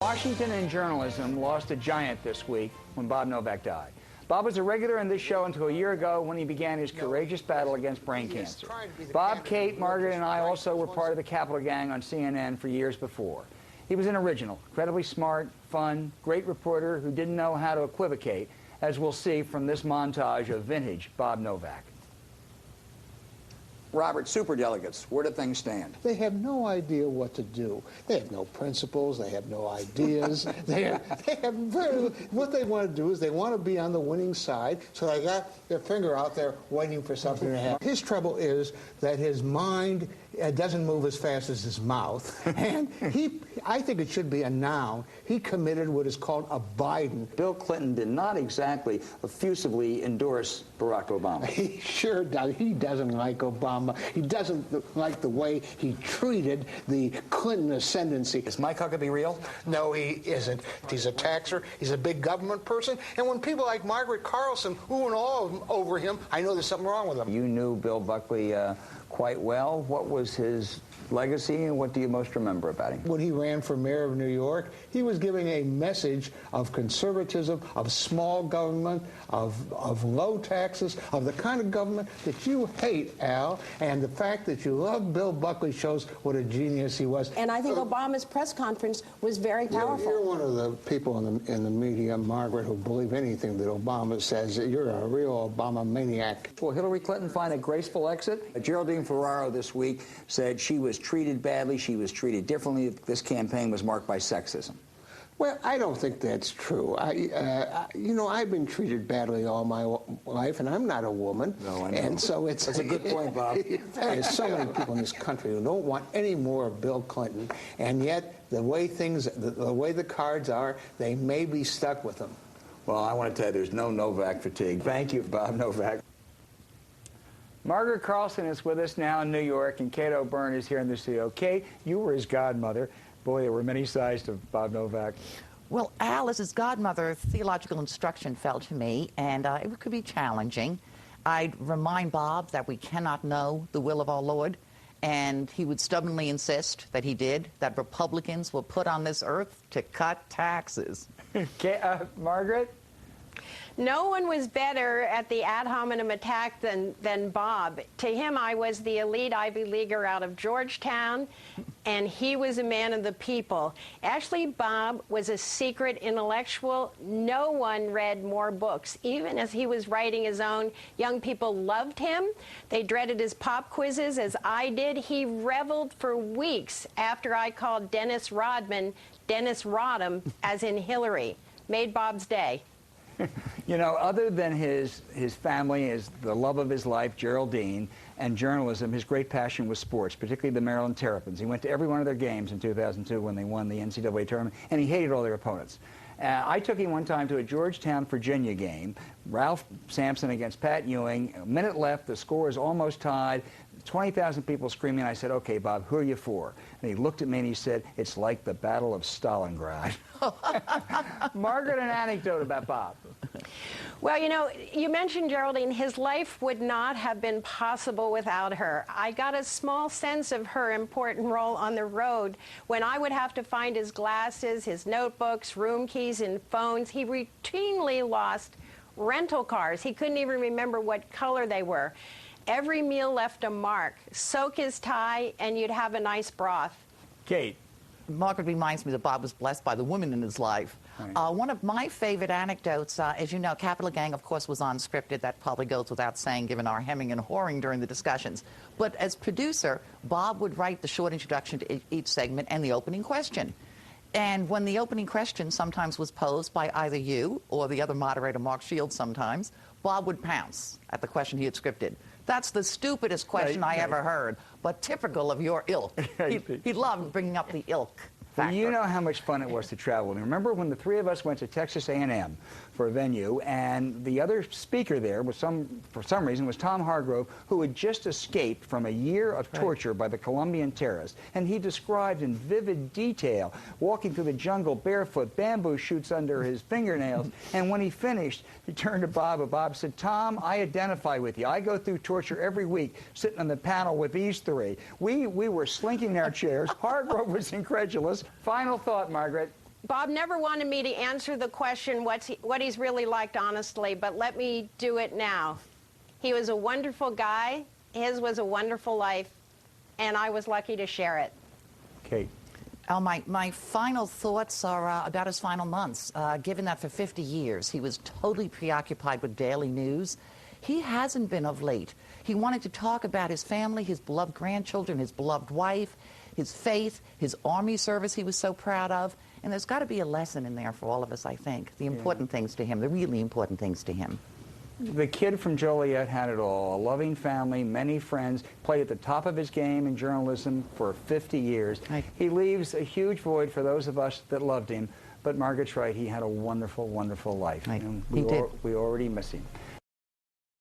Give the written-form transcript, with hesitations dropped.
Washington and journalism lost a giant this week when Bob Novak died. Bob was a regular in this show until a year ago when he began his courageous battle against brain cancer. Bob, Kate, Margaret, and I also were part of the Capital Gang on CNN for years before. He was an original, incredibly smart, fun, great reporter who didn't know how to equivocate, as we'll see from this montage of vintage Bob Novak. Robert, superdelegates, where do things stand? They have no idea what to do. They have no principles. They have no ideas. they have very, what they want to do is they want to be on the winning side, so they got their finger out there waiting for something to happen. His trouble is that his mind doesn't move as fast as his mouth, and I think it should be a noun. He committed what is called a Biden. Bill Clinton did not exactly effusively endorse Barack Obama. He sure does. He doesn't like Obama. He doesn't like the way he treated the Clinton ascendancy. Is Mike Huckabee real? No, he isn't. He's a taxer. He's a big government person. And when people like Margaret Carlson ooh and all over him, I know there's something wrong with him. You knew Bill Buckley quite well. What was his legacy, and what do you most remember about him? When he ran for mayor of New York, he was giving a message of conservatism, of small government, of low taxes, of the kind of government that you hate, Al. And the fact that you love Bill Buckley shows what a genius he was. And I think Obama's press conference was very powerful. You're one of the people in the media, Margaret, who believe anything that Obama says. You're a real Obama maniac. Will Hillary Clinton find a graceful exit? Geraldine Ferraro this week said she was treated badly, she was treated differently. This campaign was marked by sexism. Well, I don't think that's true. You know, I've been treated badly all my life, and I'm not a woman. No, I know. And so it's... That's a good point, Bob. There's so many people in this country who don't want any more of Bill Clinton, and yet the way the cards are, they may be stuck with them. Well, I want to tell you, there's no Novak fatigue. Thank you, Bob Novak. Margaret Carlson is with us now in New York, and Kate O'Byrne is here in the studio. Kate, you were his godmother. Boy, there were many sides to Bob Novak. Well, Al, as his godmother, theological instruction fell to me, and it could be challenging. I'd remind Bob that we cannot know the will of our Lord, and he would stubbornly insist that he did, that Republicans were put on this earth to cut taxes. Margaret? No one was better at the ad hominem attack than Bob. To him, I was the elite Ivy Leaguer out of Georgetown, and he was a man of the people. Actually, Bob was a secret intellectual. No one read more books. Even as he was writing his own, young people loved him. They dreaded his pop quizzes, as I did. He reveled for weeks after I called Dennis Rodman Dennis Rodham, as in Hillary. Made Bob's day. You know, other than his family, the love of his life, Geraldine, and journalism, his great passion was sports, particularly the Maryland Terrapins. He went to every one of their games in 2002 when they won the NCAA tournament, and he hated all their opponents. I took him one time to a Georgetown, Virginia game, Ralph Sampson against Pat Ewing. A minute left, the score is almost tied, 20,000 people screaming. I said, okay, Bob, who are you for? And he looked at me and he said, it's like the Battle of Stalingrad. Margaret, an anecdote about Bob. Well, you know, you mentioned Geraldine. His life would not have been possible without her. I got a small sense of her important role on the road when I would have to find his glasses, his notebooks, room keys, and phones. He routinely lost rental cars. He couldn't even remember what color they were. Every meal left a mark. Soak his tie, and you'd have a nice broth. Kate. Margaret reminds me that Bob was blessed by the women in his life. Right. One of my favorite anecdotes, as you know, Capital Gang, of course, was unscripted. That probably goes without saying, given our hemming and hawing during the discussions. But as producer, Bob would write the short introduction to each segment and the opening question. And when the opening question sometimes was posed by either you or the other moderator, Mark Shields, sometimes, Bob would pounce at the question he had scripted. That's the stupidest question I ever heard, but typical of your ilk. He loved bringing up the ilk factor. Well, you know how much fun it was to travel. And remember when the three of us went to Texas A&M for a venue, and the other speaker there was for some reason was Tom Hargrove, who had just escaped from a year of torture by the Colombian terrorists. And he described in vivid detail walking through the jungle barefoot, bamboo shoots under his fingernails. And when he finished, he turned to Bob, and Bob said, Tom, I identify with you. I go through torture every week, sitting on the panel with these three. We were slinking our chairs. Hargrove was incredulous. Final thought, Margaret. Bob never wanted me to answer the question what he's really liked honestly, but let me do it now. He was a wonderful guy. His was a wonderful life, and I was lucky to share it. Kate. My final thoughts are about his final months. Given that for 50 years he was totally preoccupied with daily news, he hasn't been of late. He wanted to talk about his family, his beloved grandchildren, his beloved wife, his faith, his Army service he was so proud of. And there's got to be a lesson in there for all of us, I think. The important things to him, the really important things to him. The kid from Joliet had it all. A loving family, many friends, played at the top of his game in journalism for 50 years. Right. He leaves a huge void for those of us that loved him. But Margaret's right, he had a wonderful, wonderful life. Right. And He did. we already miss him.